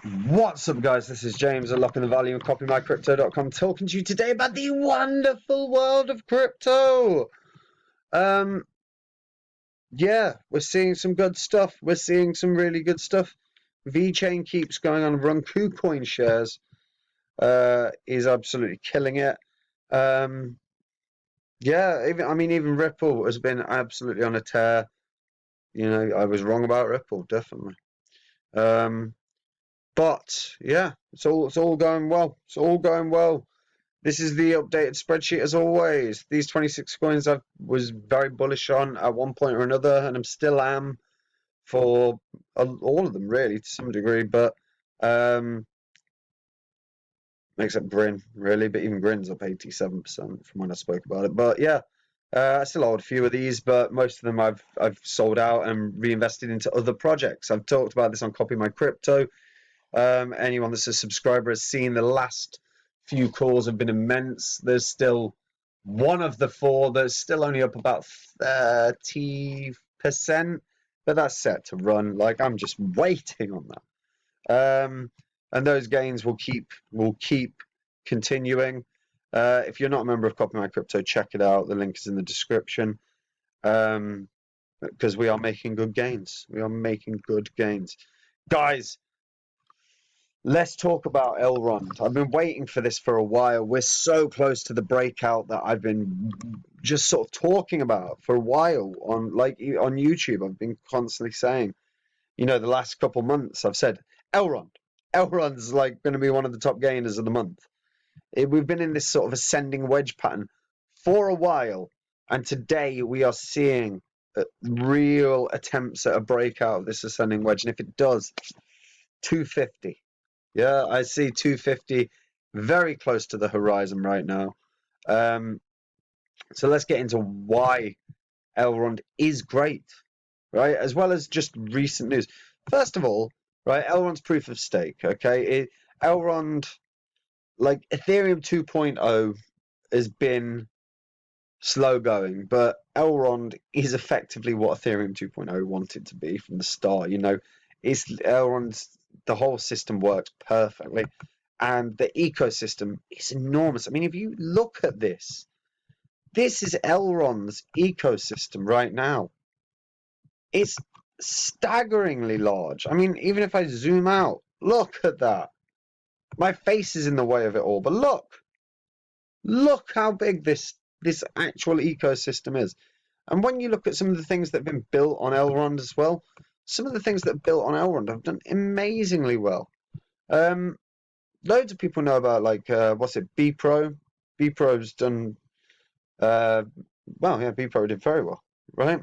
What's up, guys? This is James, Unlocking the Value of CopyMyCrypto.com, talking to you today about the wonderful world of crypto. Yeah, we're seeing some good stuff. We're seeing some really good stuff. VeChain keeps going on. Run KuCoin shares is absolutely killing it. Yeah, even Ripple has been absolutely on a tear. You know, I was wrong about Ripple, definitely. But yeah, it's all going well. It's all going well. This is the updated spreadsheet as always. These 26 coins I was very bullish on at one point or another, and I'm still am for all of them really to some degree. But except Grin really, but even Grin's up 87% from when I spoke about it. But yeah, I still hold a few of these, but most of them I've sold out and reinvested into other projects. I've talked about this on Copy My Crypto. Anyone that's a subscriber has seen the last few calls have been immense. There's still one of the four that's still only up about 30%, but that's set to run. Like, I'm just waiting on that. And those gains will keep continuing. If you're not a member of Copy My Crypto, check it out. The link is in the description. Because we are making good gains. We are making good gains. Guys, let's talk about Elrond. I've been waiting for this for a while. We're so close to the breakout that I've been just sort of talking about for a while on YouTube. I've been constantly saying, you know, the last couple months I've said Elrond. Elrond's like going to be one of the top gainers of the month. We've been in this sort of ascending wedge pattern for a while, and today we are seeing real attempts at a breakout of this ascending wedge. And if it does, 250. Yeah, I see 250 very close to the horizon right now. So let's get into why Elrond is great, right? As well as just recent news. First of all, right, Elrond's proof of stake, okay? Elrond, like Ethereum 2.0 has been slow going, but Elrond is effectively what Ethereum 2.0 wanted to be from the start. You know, it's Elrond's, the whole system works perfectly, and the ecosystem is enormous. I mean, if you look at this, this is Elrond's ecosystem right now. It's staggeringly large. I mean, even if I zoom out, look at that. My face is in the way of it all, but look how big this actual ecosystem is. And when you look at some of the things that have been built on Elrond as well, some of the things that are built on Elrond have done amazingly well. Loads of people know about what's it, B-Pro? B-Pro's done well, yeah, B-Pro did very well, right?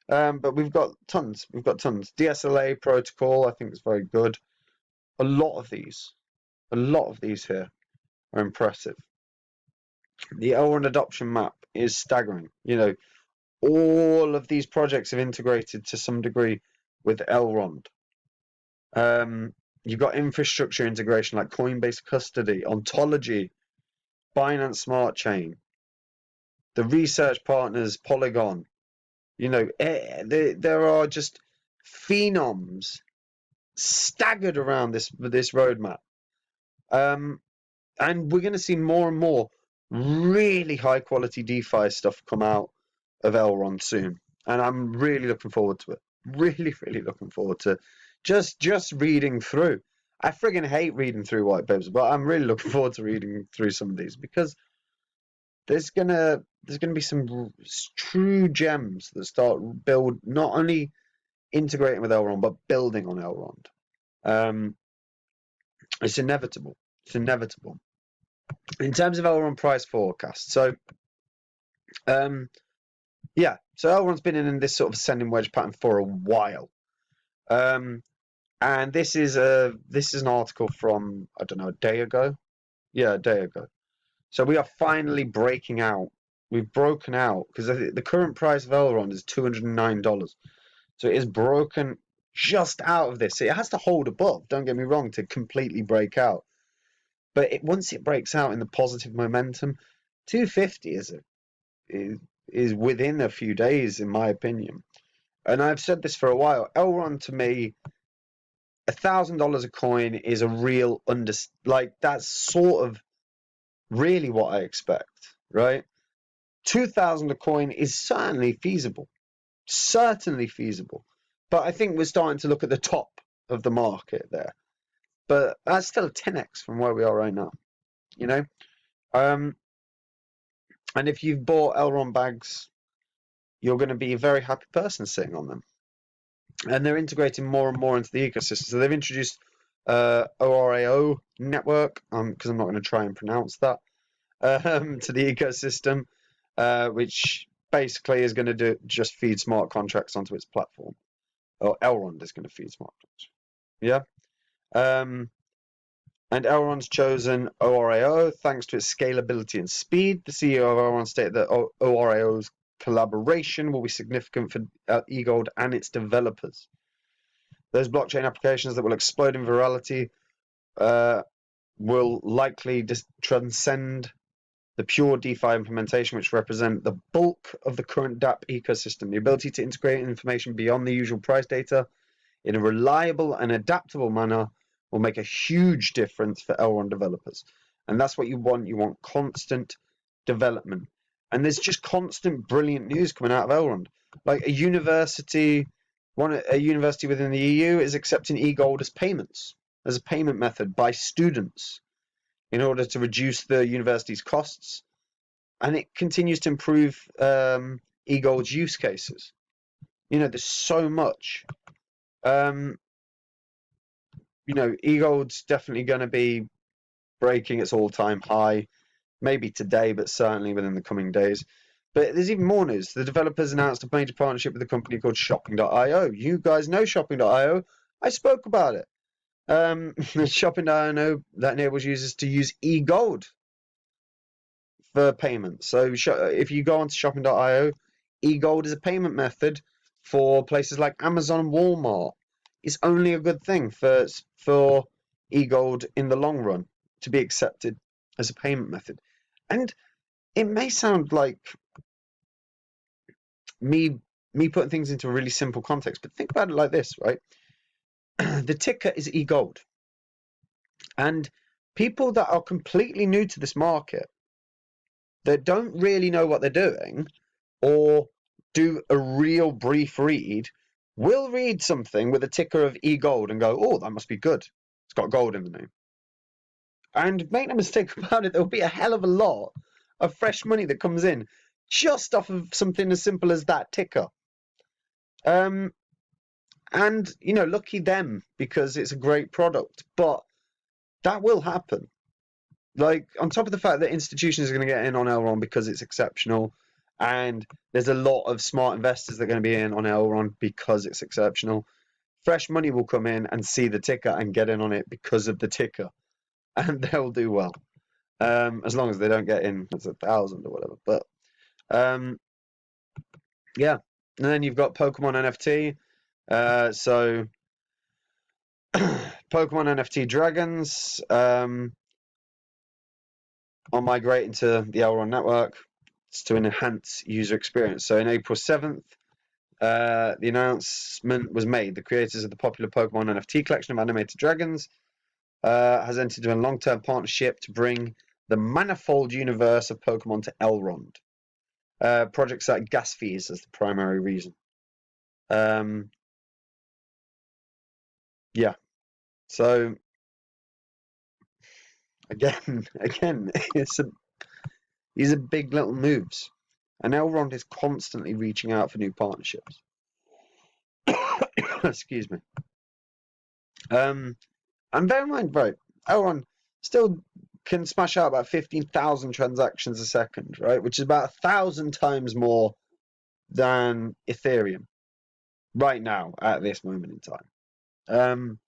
But we've got tons. DSLA protocol, I think, is very good. A lot of these here are impressive. The Elrond adoption map is staggering. You know, all of these projects have integrated to some degree with Elrond. You've got infrastructure integration like Coinbase Custody, Ontology, Binance Smart Chain, the research partners, Polygon. You know, there are just phenoms staggered around this roadmap. And we're going to see more and more really high quality DeFi stuff come out of Elrond soon. And I'm really looking forward to it. Really, really looking forward to just reading through. I friggin' hate reading through white papers, but I'm really looking forward to reading through some of these because there's gonna be some true gems that start build not only integrating with Elrond but building on Elrond. It's inevitable. It's inevitable. In terms of Elrond price forecast, so yeah, so Elrond's been in this sort of ascending wedge pattern for a while. And this is an article from, I don't know, a day ago. Yeah, a day ago. So we are finally breaking out. We've broken out because the current price of Elrond is $209. So it is broken just out of this. It has to hold above, don't get me wrong, to completely break out. But once it breaks out in the positive momentum, 250 is within a few days, in my opinion. And I've said this for a while. Elrond, to me, $1,000 a coin is a real that's sort of really what I expect, right? 2,000 a coin is certainly feasible, but I think we're starting to look at the top of the market there. But that's still a 10x from where we are right now, you know. And if you've bought Elrond bags, you're going to be a very happy person sitting on them. And they're integrating more and more into the ecosystem. So they've introduced ORAO network, because I'm not going to try and pronounce that, to the ecosystem, which basically is going to just feed smart contracts onto its platform. Or Elrond is going to feed smart contracts. Yeah. And Elrond's chosen ORAO thanks to its scalability and speed. The CEO of Elrond stated that ORAO's collaboration will be significant for EGold and its developers. Those blockchain applications that will explode in virality will likely transcend the pure DeFi implementation, which represent the bulk of the current DApp ecosystem. The ability to integrate information beyond the usual price data in a reliable and adaptable manner will make a huge difference for Elrond developers. And that's what you want. You want constant development. And there's just constant brilliant news coming out of Elrond. Like a university within the EU is accepting EGold as payments, as a payment method by students in order to reduce the university's costs. And it continues to improve EGold's use cases. There's so much. EGold's definitely going to be breaking its all-time high, maybe today, but certainly within the coming days. But there's even more news. The developers announced a major partnership with a company called Shopping.io. You guys know Shopping.io. I spoke about it. Shopping.io that enables users to use EGold for payments. So if you go onto Shopping.io, EGold is a payment method for places like Amazon and Walmart. It's only a good thing for EGold in the long run to be accepted as a payment method. And it may sound like me putting things into a really simple context, but think about it like this, right? The ticker is EGold. And people that are completely new to this market, that don't really know what they're doing, or do a real brief read, will read something with a ticker of EGold and go, oh, that must be good. It's got gold in the name. And make no mistake about it, there'll be a hell of a lot of fresh money that comes in just off of something as simple as that ticker. And, lucky them, because it's a great product. But that will happen. Like, on top of the fact that institutions are going to get in on Elrond because it's exceptional, and there's a lot of smart investors that are going to be in on Elrond because it's exceptional, fresh money will come in and see the ticker and get in on it because of the ticker. And they'll do well. As long as they don't get in as 1,000 or whatever. But, yeah. And then you've got Pokemon NFT. So, Pokemon NFT Dragons are migrating to the Elrond network to enhance user experience. So, in April 7th, the announcement was made. The creators of the popular Pokemon NFT collection of animated dragons has entered into a long-term partnership to bring the manifold universe of Pokemon to Elrond. Projects like gas fees as the primary reason. Yeah. So again, these are big little moves, and Elrond is constantly reaching out for new partnerships. Excuse me. And bear in mind, right, Elrond still can smash out about 15,000 transactions a second, right? Which is about 1,000 times more than Ethereum right now at this moment in time. And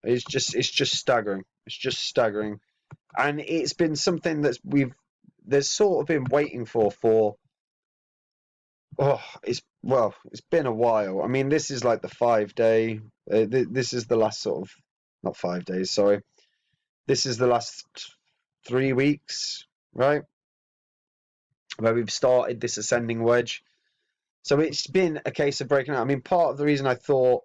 it's just staggering. It's just staggering, and it's been something there's sort of been waiting for. It's been a while. I mean, this is like the 5-day. This is the last sort of, not 5 days. Sorry, this is the last 3 weeks, right? Where we've started this ascending wedge. So it's been a case of breaking out. I mean, part of the reason I thought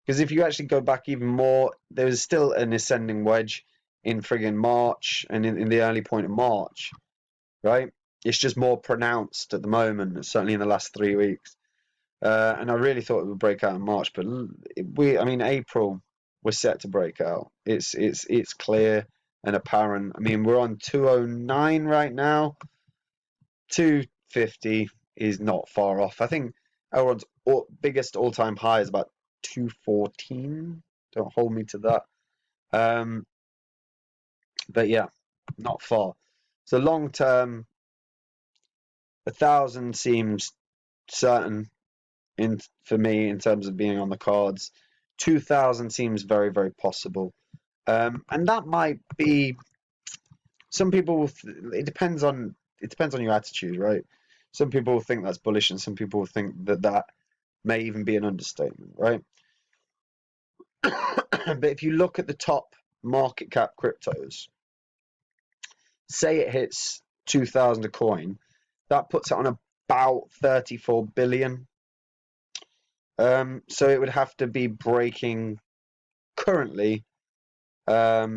Because if you actually go back even more, there was still an ascending wedge in friggin' March and in the early point of March, right? It's just more pronounced at the moment, certainly in the last 3 weeks. And I really thought it would break out in March, but I mean, April we're set to break out. It's clear and apparent. I mean, we're on 209 right now. 250 is not far off. I think Elrond's biggest all-time high is about 214. Don't hold me to that. But yeah, not far. So long term, 1,000 seems certain for me in terms of being on the cards. 2,000 seems very, very possible. And that might be some people. It depends on your attitude, right? Some people will think that's bullish, and some people will think that may even be an understatement, right? But if you look at the top market cap cryptos, say it hits 2,000 a coin, that puts it on about 34 billion. So it would have to be breaking currently what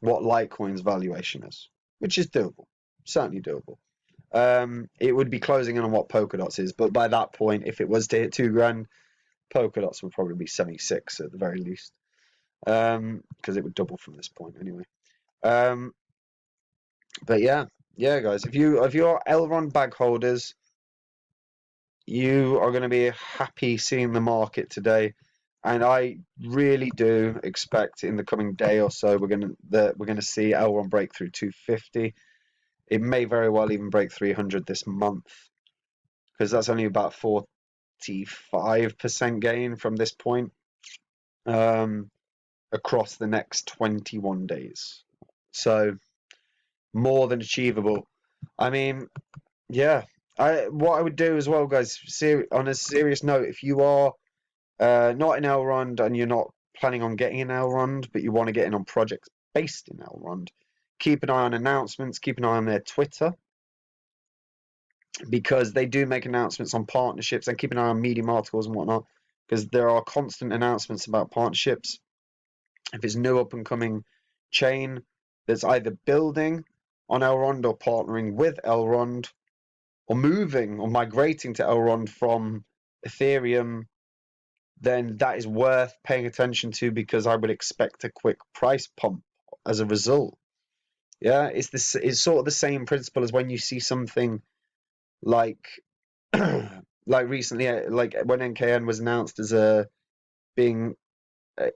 Litecoin's valuation is, which is doable, certainly doable. It would be closing in on what Polkadot's is, but by that point, if it was to hit 2 grand, Polkadot's would probably be 76 at the very least, because it would double from this point anyway. But yeah, guys, if you're Elrond bag holders, you are going to be happy seeing the market today, and I really do expect in the coming day or so we're going to see Elrond break through 250. It may very well even break 300 this month, because that's only about 45% gain from this point across the next 21 days. So more than achievable. I mean, yeah. What I would do as well, guys, on a serious note, if you are not in Elrond and you're not planning on getting in Elrond, but you want to get in on projects based in Elrond, keep an eye on announcements, keep an eye on their Twitter, because they do make announcements on partnerships, and keep an eye on Medium articles and whatnot, because there are constant announcements about partnerships. If it's new up and coming chain that's either building on Elrond or partnering with Elrond, or moving or migrating to Elrond from Ethereum, then that is worth paying attention to, because I would expect a quick price pump as a result. Yeah, it's sort of the same principle as when you see something like like recently, like when NKN was announced as being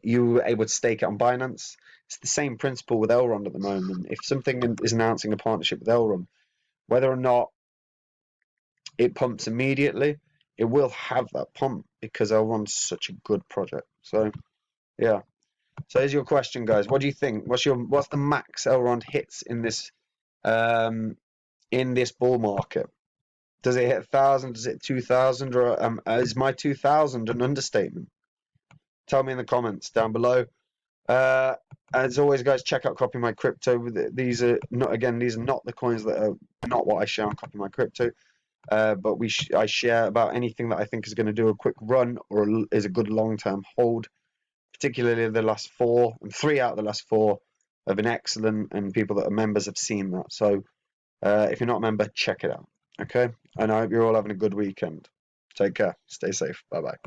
you were able to stake it on Binance. It's the same principle with Elrond at the moment. If something is announcing a partnership with Elrond, whether or not it pumps immediately, it will have that pump, because Elrond's such a good project. So yeah. So here's your question, guys. What do you think? What's the max Elrond hits in this bull market? Does it hit 1,000? Does it 2,000? Or is my 2,000 an understatement? Tell me in the comments down below. As always, guys, check out Copy My Crypto. These are not the coins that are not what I share on Copy My Crypto. But I share about anything that I think is going to do a quick run or is a good long-term hold. Particularly the last 4, and 3 out of the last 4 have been excellent, and people that are members have seen that. So if you're not a member, check it out. Okay, and I hope you're all having a good weekend. Take care. Stay safe. Bye bye.